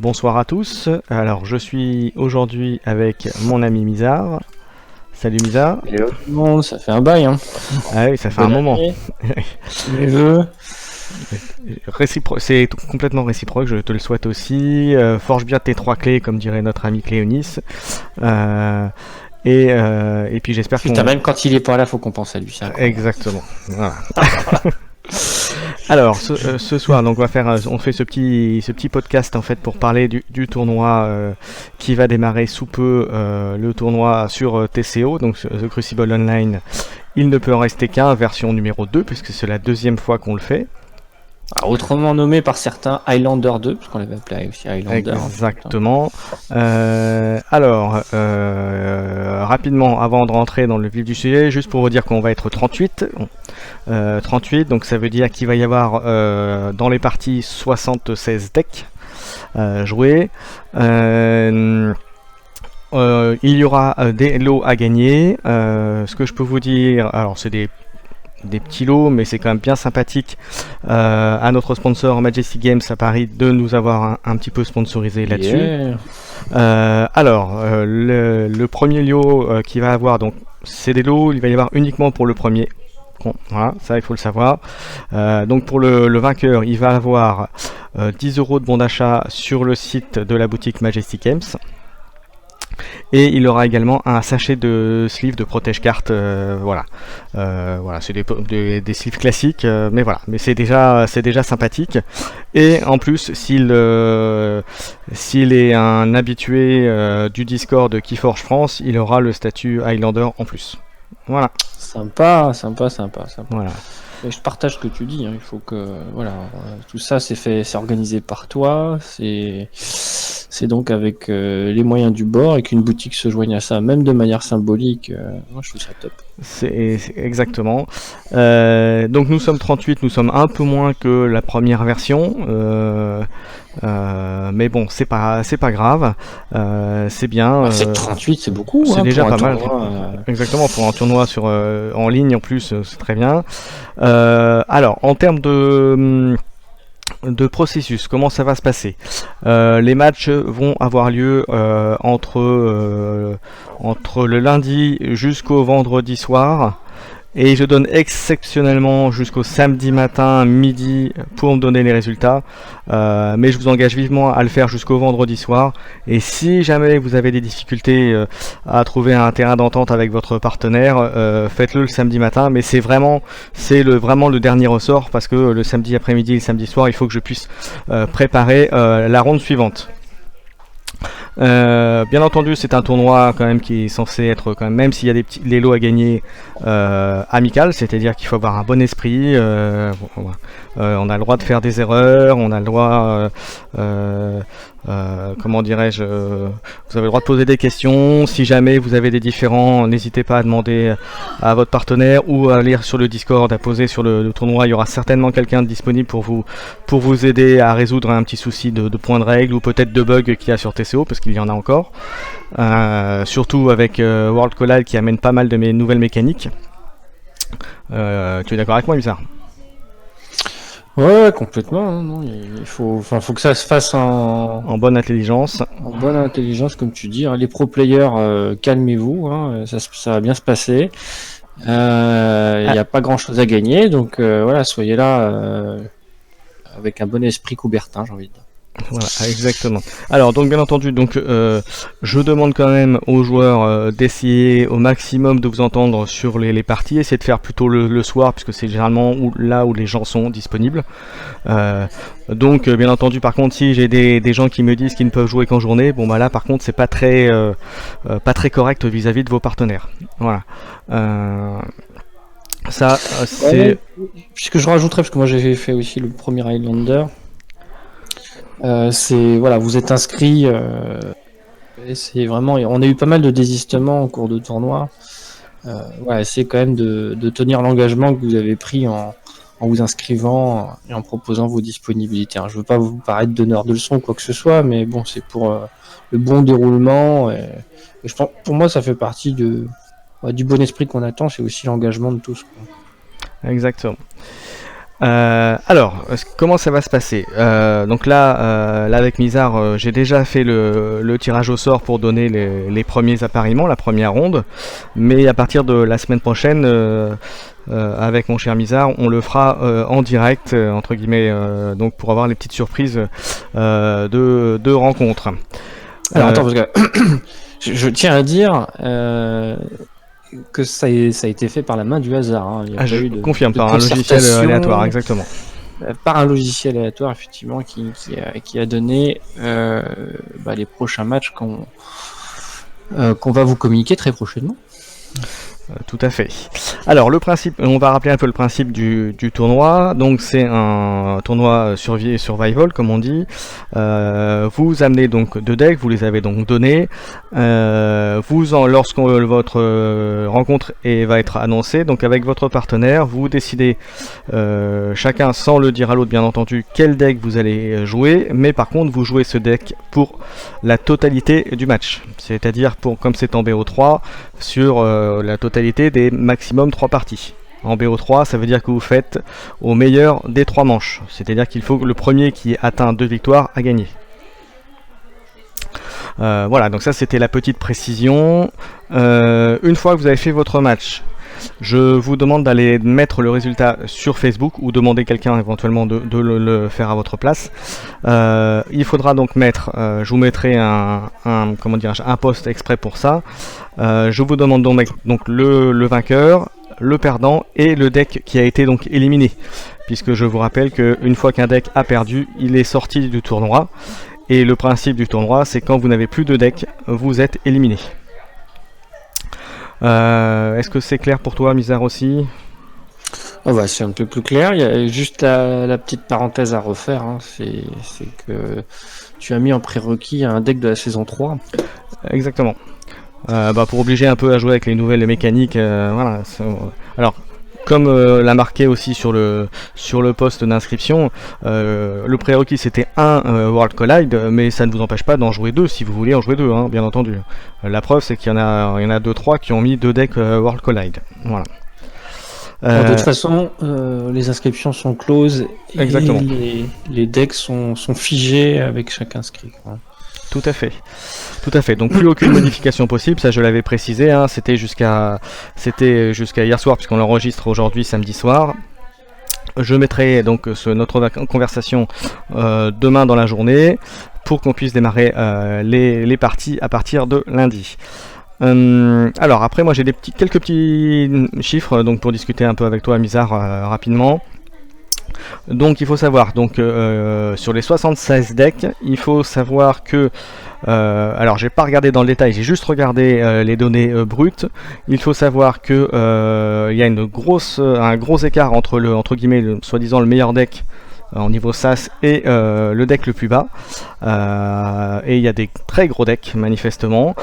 Bonsoir à tous. Alors, je suis aujourd'hui avec mon ami Mizar. Salut Mizar. Hello tout le monde, ça fait un bail, hein. Ah oui, ça fait un Bonne moment. année. Mes vœux. C'est complètement réciproque, je te le souhaite aussi. Forge bien tes 3 clés, comme dirait notre ami Cléonis. Et puis j'espère qu'on... Putain, même quand il est pas là, faut qu'on pense à lui. C'est incroyable. Exactement. Voilà. Alors, ce soir, donc on fait ce petit podcast en fait pour parler du tournoi qui va démarrer sous peu, le tournoi sur TCO, donc The Crucible Online. Il ne peut en rester qu'un, version numéro 2, puisque c'est la deuxième fois qu'on le fait. Alors, autrement nommé par certains Highlander 2, parce qu'on l'avait appelé aussi Highlander. Exactement. Rapidement, avant de rentrer dans le vif du sujet, juste pour vous dire qu'on va être 38. 38, donc ça veut dire qu'il va y avoir dans les parties 76 decks joués. Il y aura des lots à gagner. Ce que je peux vous dire, alors c'est des petits lots, mais c'est quand même bien sympathique à notre sponsor Majestic Games à Paris de nous avoir un petit peu sponsorisé là-dessus. Yeah. Le premier lot qu'il va avoir, donc c'est des lots, il va y avoir uniquement pour le premier. Bon, voilà, ça il faut le savoir. Donc pour le vainqueur, il va avoir 10 € de bon d'achat sur le site de la boutique Majestic Games. Et il aura également un sachet de sleeves de protège cartes, voilà, c'est des sleeves classiques, mais voilà, mais c'est déjà sympathique. Et en plus, s'il est un habitué du Discord de Keyforge France, il aura le statut Highlander en plus. Voilà. Sympa. Voilà. Et je partage ce que tu dis, hein. Il faut que tout ça c'est organisé par toi, c'est donc avec les moyens du bord et qu'une boutique se joigne à ça, même de manière symbolique. Moi je trouve ça top. C'est exactement. Donc nous sommes 38, nous sommes un peu moins que la première version. Mais bon, c'est pas grave. C'est bien. C'est 38, c'est beaucoup. C'est déjà pas mal. Tournoi, Exactement, pour un tournoi en ligne en plus, c'est très bien. Alors, en termes de processus, comment ça va se passer? Les matchs vont avoir lieu entre le lundi jusqu'au vendredi soir. Et je donne exceptionnellement jusqu'au samedi matin, midi, pour me donner les résultats. Mais je vous engage vivement à le faire jusqu'au vendredi soir. Et si jamais vous avez des difficultés à trouver un terrain d'entente avec votre partenaire, faites-le le samedi matin. Mais c'est vraiment le dernier ressort, parce que le samedi après-midi et le samedi soir, il faut que je puisse préparer la ronde suivante. Bien entendu, c'est un tournoi quand même qui est censé être quand même s'il y a les lots à gagner, amical, c'est-à-dire qu'il faut avoir un bon esprit. On a le droit de faire des erreurs, on a le droit, comment dirais-je, vous avez le droit de poser des questions. Si jamais vous avez des différends, n'hésitez pas à demander à votre partenaire ou à lire sur le Discord, à poser sur le tournoi. Il y aura certainement quelqu'un de disponible pour vous aider à résoudre un petit souci de point de règle ou peut-être de bug qu'il y a sur TCO, parce qu'il y en a encore. Surtout avec World Collide qui amène pas mal de mes nouvelles mécaniques. Tu es d'accord avec moi, Mizar? Ouais, complètement. Non, il faut que ça se fasse en bonne intelligence. En bonne intelligence, comme tu dis. Hein. Les pro players, calmez-vous. Hein, ça va bien se passer. Il n'y a pas grand-chose à gagner, donc voilà, soyez là avec un bon esprit coubertin, j'ai envie de dire. Voilà, exactement. Alors donc bien entendu, je demande quand même aux joueurs d'essayer au maximum de vous entendre sur les parties, essayez de faire plutôt le soir, puisque c'est généralement là où les gens sont disponibles. Donc bien entendu, par contre, si j'ai des gens qui me disent qu'ils ne peuvent jouer qu'en journée, bon bah là par contre c'est pas très correct vis-à-vis de vos partenaires. Voilà. Ça c'est. Puisque je rajouterais, parce que moi j'ai fait aussi le premier Highlander. C'est voilà, vous êtes inscrit. Et c'est vraiment, on a eu pas mal de désistements au cours de tournoi. Essayez quand même de tenir l'engagement que vous avez pris en vous inscrivant et en proposant vos disponibilités. Je veux pas vous paraître donneur de leçons ou quoi que ce soit, mais bon, c'est pour le bon déroulement. Et je pense, pour moi, ça fait partie du bon esprit qu'on attend. C'est aussi l'engagement de tous, quoi. Exactement. Alors, comment ça va se passer? Donc là avec Mizar, j'ai déjà fait le tirage au sort pour donner les premiers appariements, la première ronde. Mais à partir de la semaine prochaine, avec mon cher Mizar, on le fera en direct, entre guillemets, donc pour avoir les petites surprises de rencontres. Alors attends, parce que je tiens à dire que ça a été fait par la main du hasard. Hein. Il y a pas je eu de, confirme, de par un logiciel concertation, aléatoire, exactement. Par un logiciel aléatoire, effectivement, qui a donné les prochains matchs qu'on va vous communiquer très prochainement. Tout à fait. Alors le principe, on va rappeler un peu le principe du tournoi. Donc c'est un tournoi survival comme on dit. Vous amenez donc 2 decks, vous les avez donc donnés. Lorsque votre rencontre va être annoncée, donc avec votre partenaire, vous décidez chacun sans le dire à l'autre bien entendu quel deck vous allez jouer. Mais par contre vous jouez ce deck pour la totalité du match. C'est-à-dire comme c'est en BO3 sur la totalité des maximum 3 parties. En BO3, ça veut dire que vous faites au meilleur des 3 manches. C'est-à-dire qu'il faut que le premier qui atteint 2 victoires a gagné. Voilà, donc ça c'était la petite précision. Une fois que vous avez fait votre match, je vous demande d'aller mettre le résultat sur Facebook ou demander quelqu'un éventuellement de le faire à votre place. Il faudra donc mettre, je vous mettrai un post exprès pour ça. Je vous demande donc le vainqueur, le perdant et le deck qui a été donc éliminé. Puisque je vous rappelle qu'une fois qu'un deck a perdu, il est sorti du tournoi. Et le principe du tournoi, c'est quand vous n'avez plus de deck, vous êtes éliminé. Est-ce que c'est clair pour toi, Mizar aussi? C'est un peu plus clair. Il y a juste la petite parenthèse à refaire. Hein. C'est que tu as mis en prérequis un deck de la saison 3. Exactement. Pour obliger un peu à jouer avec les nouvelles mécaniques. Voilà. Alors, comme l'a marqué aussi sur le poste d'inscription, le prérequis c'était un World Collide, mais ça ne vous empêche pas d'en jouer 2 si vous voulez en jouer 2, hein, bien entendu. La preuve c'est qu'il y en a 2-3 qui ont mis 2 decks World Collide. Voilà. De toute façon, les inscriptions sont closes et exactement. Les decks sont figés avec chaque inscrit. Quoi. Tout à fait. Donc plus aucune modification possible, ça je l'avais précisé, hein, c'était jusqu'à hier soir puisqu'on l'enregistre aujourd'hui samedi soir. Je mettrai donc notre conversation demain dans la journée pour qu'on puisse démarrer les parties à partir de lundi. Alors après moi j'ai quelques petits chiffres donc pour discuter un peu avec toi Mizar rapidement. Donc il faut savoir, sur les 76 decks, il faut savoir que, alors j'ai pas regardé dans le détail, j'ai juste regardé les données brutes. Il faut savoir que il y a un gros écart entre entre guillemets soi-disant le meilleur deck en niveau SAS et le deck le plus bas. Et il y a des très gros decks manifestement,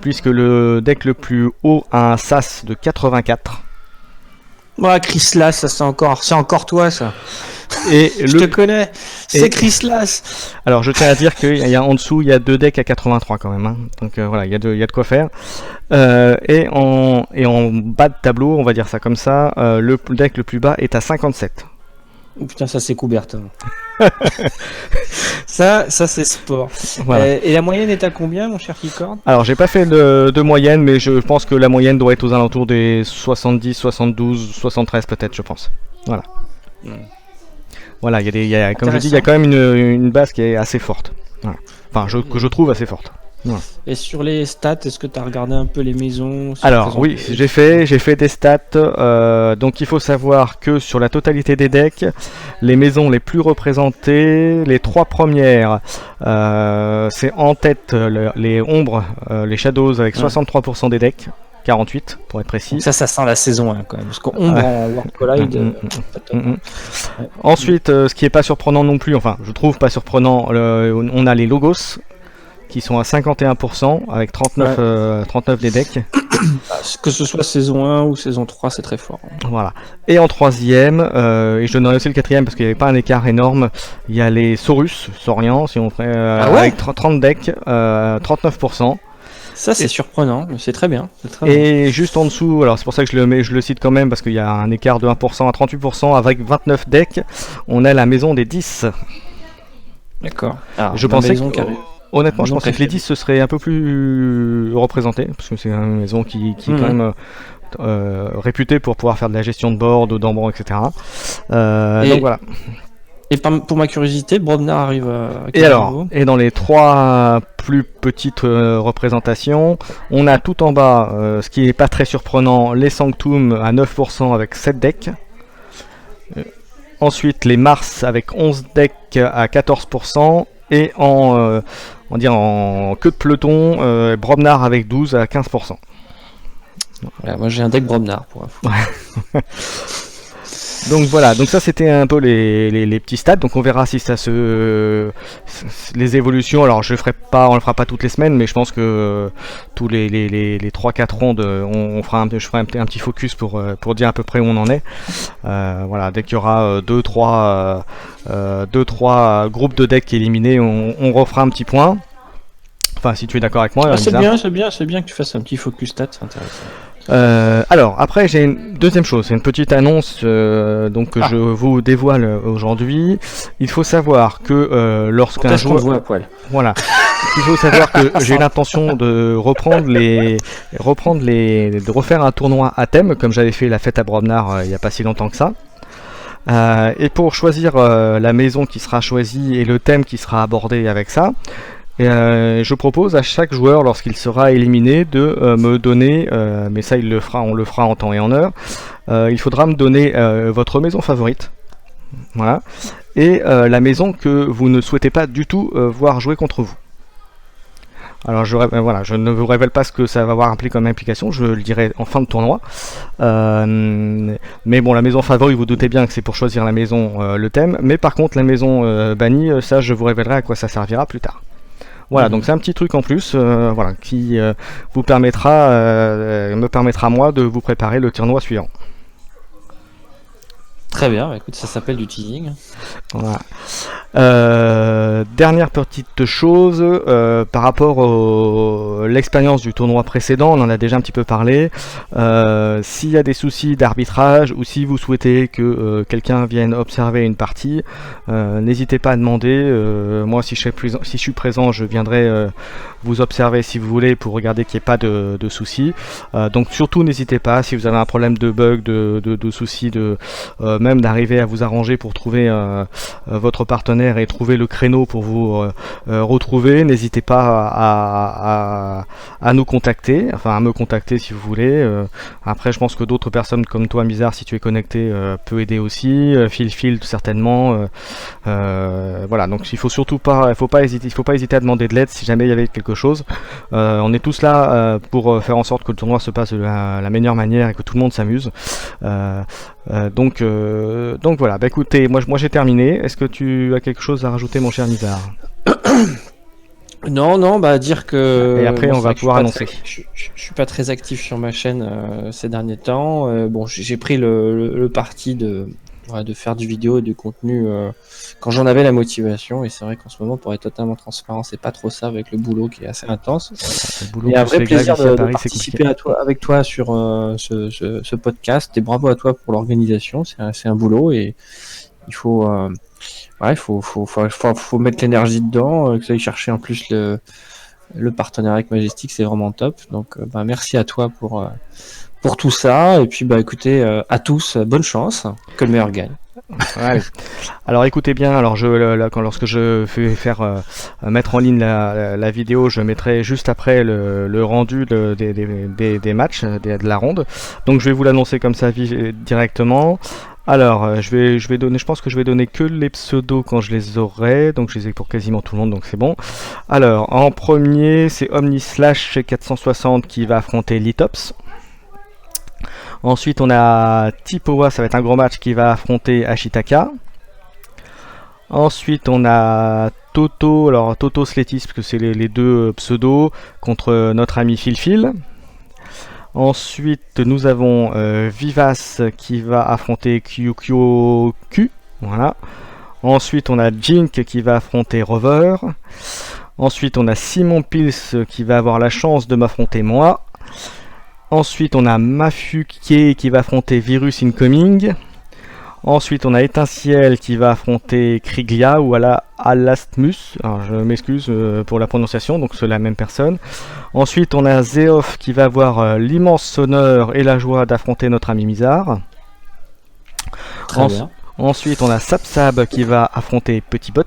puisque le deck le plus haut a un SAS de 84. Ouais, Chris Lass, ça c'est encore toi ça. Et je te connais, c'est Chris Lass. Alors je tiens à dire qu'il y a en dessous, il y a 2 decks à 83 quand même. Hein. Donc voilà, il y a de quoi faire. Et en bas de tableau, on va dire ça comme ça, le deck le plus bas est à 57. Oh putain, ça c'est Coubertin. ça c'est sport. Voilà. Et la moyenne est à combien, mon cher Kikorn? Alors j'ai pas fait de moyenne, mais je pense que la moyenne doit être aux alentours des 70, 72, 73 peut-être, je pense. Voilà. Voilà, comme je dis, il y a quand même une base qui est assez forte. Voilà. Enfin, que je trouve assez forte. Voilà. Et sur les stats, est-ce que tu as regardé un peu les maisons? Alors oui, j'ai fait des stats. Donc il faut savoir que sur la totalité des decks, les maisons les plus représentées, les 3 premières, c'est en tête les ombres, les shadows avec 63% des decks. 48 pour être précis. Donc ça sent la saison 1 quand même. Parce qu'ombre en World Collide. Ensuite, ce qui est pas surprenant non plus, enfin je trouve pas surprenant, on a les logos qui sont à 51% avec 39 des decks. Que ce soit saison 1 ou saison 3, c'est très fort. Voilà. Et en troisième, et je donnerai aussi le quatrième parce qu'il n'y avait pas un écart énorme, il y a les Saurian, si on ferait avec 30 decks, 39%. Ça, c'est surprenant, mais c'est très bien. Très bien. Et juste en dessous, alors c'est pour ça que je le cite quand même, parce qu'il y a un écart de 1% à 38% avec 29 decks, on a la maison des 10. D'accord. Je pensais que, honnêtement, je pensais que les 10 se seraient un peu plus représentés, parce que c'est une maison qui est quand même réputée pour pouvoir faire de la gestion de board, d'embran, etc. Donc voilà. Et pour ma curiosité, Brobnar arrive à quel niveau ? Et dans les 3 plus petites représentations, on a tout en bas, ce qui n'est pas très surprenant, les Sanctum à 9% avec 7 decks. Ensuite, les Mars avec 11 decks à 14%. Et en queue de peloton, Brobnar avec 12 à 15%. Voilà, moi j'ai un deck Brobnar pour info. Donc voilà, donc ça c'était un peu les petits stats, donc on verra si ça les évolutions, alors on le fera pas toutes les semaines, mais je pense que tous les 3-4 rondes, je ferai un petit focus pour dire à peu près où on en est. Voilà, dès qu'il y aura 2-3 groupes de decks éliminés, on refera un petit point. Enfin, si tu es d'accord avec moi. C'est bien que tu fasses un petit focus stats, c'est intéressant. Alors après j'ai une deuxième chose, c'est une petite annonce que je vous dévoile aujourd'hui. Il faut savoir que lorsqu'un joueur voit à poil. Voilà. Il faut savoir que j'ai l'intention de refaire un tournoi à thème comme j'avais fait la fête à Brobnar il n'y a pas si longtemps que ça. Et pour choisir la maison qui sera choisie et le thème qui sera abordé avec ça, je propose à chaque joueur, lorsqu'il sera éliminé, de me donner, mais ça on le fera en temps et en heure, il faudra me donner votre maison favorite, voilà, et la maison que vous ne souhaitez pas du tout voir jouer contre vous. Alors je ne vous révèle pas ce que ça va avoir impliqué comme implication, je le dirai en fin de tournoi. Mais bon, la maison favorite, vous doutez bien que c'est pour choisir la maison, le thème, mais par contre la maison bannie, ça je vous révélerai à quoi ça servira plus tard. Voilà, donc c'est un petit truc en plus, qui me permettra moi de vous préparer le tournoi suivant. Très bien, écoute, ça s'appelle du teasing. Voilà. Dernière petite chose, par rapport à l'expérience du tournoi précédent, on en a déjà un petit peu parlé. S'il y a des soucis d'arbitrage ou si vous souhaitez que quelqu'un vienne observer une partie, n'hésitez pas à demander. Moi, si je suis présent, je viendrai vous observer si vous voulez pour regarder qu'il n'y ait pas de soucis. Donc surtout, n'hésitez pas si vous avez un problème de bug, de soucis, même d'arriver à vous arranger pour trouver votre partenaire et trouver le créneau pour vous retrouver, n'hésitez pas à nous contacter, enfin à me contacter si vous voulez. Après je pense que d'autres personnes comme toi, Mizar, si tu es connecté, peut aider aussi, Phil certainement. Voilà, donc il faut pas hésiter à demander de l'aide si jamais il y avait quelque chose. On est tous là pour faire en sorte que le tournoi se passe de la meilleure manière et que tout le monde s'amuse. Donc voilà, bah écoutez, moi j'ai terminé. Est-ce que tu as quelque chose à rajouter, mon cher Mizar? Non, bah dire que... Et après on va pouvoir annoncer. Je suis pas très actif sur ma chaîne ces derniers temps. Bon, j'ai pris le parti de faire du vidéo et du contenu quand j'en avais la motivation, et c'est vrai qu'en ce moment, pour être totalement transparent, c'est pas trop ça avec le boulot qui est assez intense. Et un vrai plaisir de participer avec toi sur ce podcast, et bravo à toi pour l'organisation. C'est un boulot et il faut mettre l'énergie dedans, que ça aille chercher en plus le partenariat avec Majestic, c'est vraiment top. Donc merci à toi pour tout ça, et puis écoutez, à tous, bonne chance, que le meilleur gagne. Ouais. Alors écoutez bien, lorsque je vais mettre en ligne la vidéo, je mettrai juste après le rendu des matchs, de la ronde. Donc je vais vous l'annoncer comme ça directement. Alors je pense que je vais donner que les pseudos quand je les aurai, donc je les ai pour quasiment tout le monde, donc c'est bon. Alors en premier, c'est Omnislash 460 qui va affronter Litops. Ensuite on a Tipowa, ça va être un gros match, qui va affronter Ashitaka. Ensuite on a Toto, alors Toto Sletis, parce que c'est les deux pseudos, contre notre ami Phil. Ensuite nous avons Vivas qui va affronter Kyukyo-Q. Voilà. Ensuite on a Jink qui va affronter Rover. Ensuite, on a Simon Pils qui va avoir la chance de m'affronter moi. Ensuite, on a Mafuké qui va affronter Virus Incoming. Ensuite, on a Étinciel qui va affronter Kriglia ou Alastmus. Alors, je m'excuse pour la prononciation, donc c'est la même personne. Ensuite, on a Zeof qui va avoir l'immense honneur et la joie d'affronter notre ami Mizar. Très bien. Ensuite, on a Sapsab qui va affronter Petit Bot.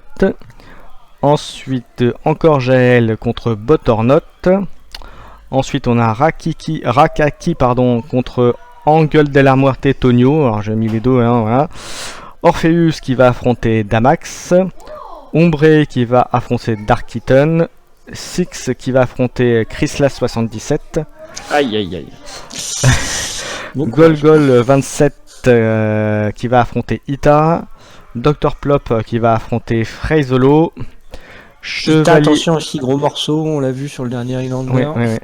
Ensuite, encore Jaël contre Bot or Not. Ensuite, on a Rakaki contre Angle de la Muerte Tonio. Alors, j'ai mis les deux, hein, voilà. Orpheus qui va affronter Damax. Ombre qui va affronter Dark Kitten. Six qui va affronter Chryslas77. Aïe, aïe, aïe. Golgol 27 qui va affronter Ita. Dr Plop qui va affronter Freizolo. Attention aussi, gros morceau, on l'a vu sur le dernier Highlander.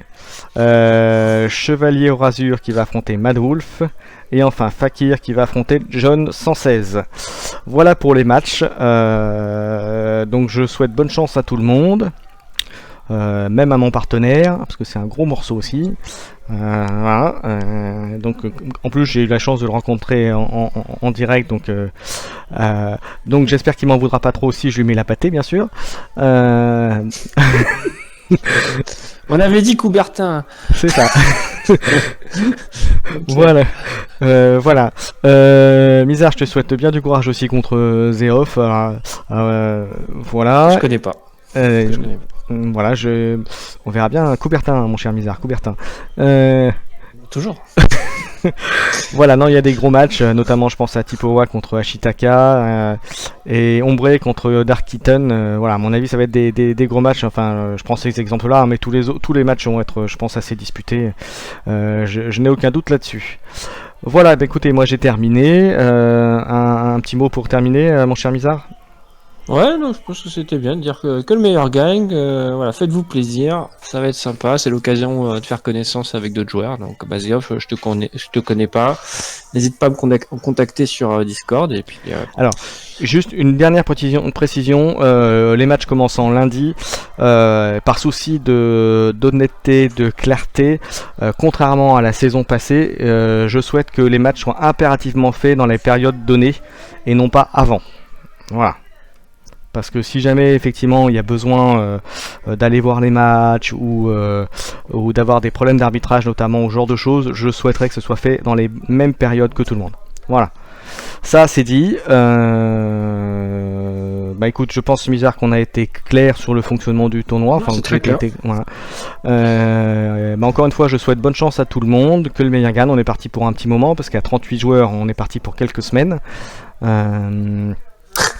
Chevalier au Razur qui va affronter Mad Wolf. Et enfin Fakir qui va affronter John 116. Voilà pour les matchs. Donc je souhaite bonne chance à tout le monde. Même à mon partenaire, parce que c'est un gros morceau aussi. Voilà. Donc en plus j'ai eu la chance de le rencontrer en direct, donc j'espère qu'il m'en voudra pas trop si je lui mets la pâtée, bien sûr. On avait dit Coubertin. C'est ça. Voilà. Voilà. Mizar, je te souhaite bien du courage aussi contre Zeof. Voilà. Je connais pas. Voilà, on verra bien. Coubertin, mon cher Mizar, Coubertin. Toujours. Voilà, non, il y a des gros matchs, notamment je pense à Tipowa contre Ashitaka et Ombre contre Dark Kitten. Voilà, à mon avis, ça va être des gros matchs. Enfin, je prends ces exemples-là, hein, mais tous les matchs vont être, je pense, assez disputés. Je n'ai aucun doute là-dessus. Voilà, bah, écoutez, moi j'ai terminé. Un petit mot pour terminer, mon cher Mizar. Ouais, non, je pense que c'était bien de dire que le meilleur gagne. Voilà, faites-vous plaisir, ça va être sympa. C'est l'occasion de faire connaissance avec d'autres joueurs. Donc, Zeof, je te connais pas. N'hésite pas à me contacter sur Discord. Et puis. Alors, juste une dernière précision. Les matchs commençant lundi, par souci d'honnêteté, de clarté, contrairement à la saison passée, je souhaite que les matchs soient impérativement faits dans les périodes données et non pas avant. Voilà. Parce que si jamais effectivement il y a besoin d'aller voir les matchs ou d'avoir des problèmes d'arbitrage notamment ou ce genre de choses, je souhaiterais que ce soit fait dans les mêmes périodes que tout le monde. Voilà. Ça c'est dit. Bah écoute, je pense Mizar qu'on a été clair sur le fonctionnement du tournoi. Enfin, c'est très clair. Voilà. Bah encore une fois, je souhaite bonne chance à tout le monde, que le meilleur gagne. On est parti pour un petit moment parce qu'à 38 joueurs, on est parti pour quelques semaines.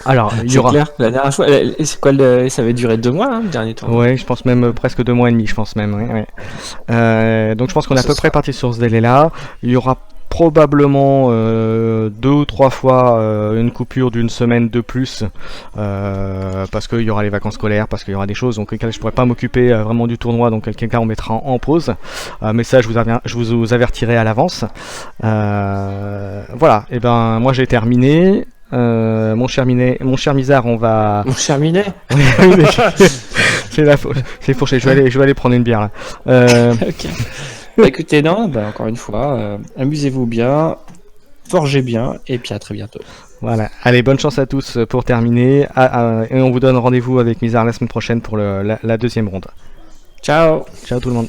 Alors, il y aura. Clair, la dernière fois, c'est quoi ça avait duré 2 mois, hein, le dernier tournoi. Ouais, je pense même presque 2 mois et demi, je pense même. Ouais. Donc je pense qu'on est à peu près parti sur ce délai-là. Il y aura probablement 2 ou 3 fois une coupure d'une semaine de plus parce qu'il y aura les vacances scolaires, parce qu'il y aura des choses donc lesquelles je pourrais pas m'occuper vraiment du tournoi, donc quelqu'un on mettra en pause, mais ça je vous avertirai à l'avance. Voilà, et ben moi j'ai terminé. Mon cher Mizar, on va. Mon cher Minet. C'est fourché. Je vais aller prendre une bière là. Ok. Bah, écoutez, non, bah, encore une fois, amusez-vous bien, forgez bien, et puis à très bientôt. Voilà. Allez, bonne chance à tous pour terminer. Et on vous donne rendez-vous avec Mizar la semaine prochaine pour la deuxième ronde. Ciao. Ciao tout le monde.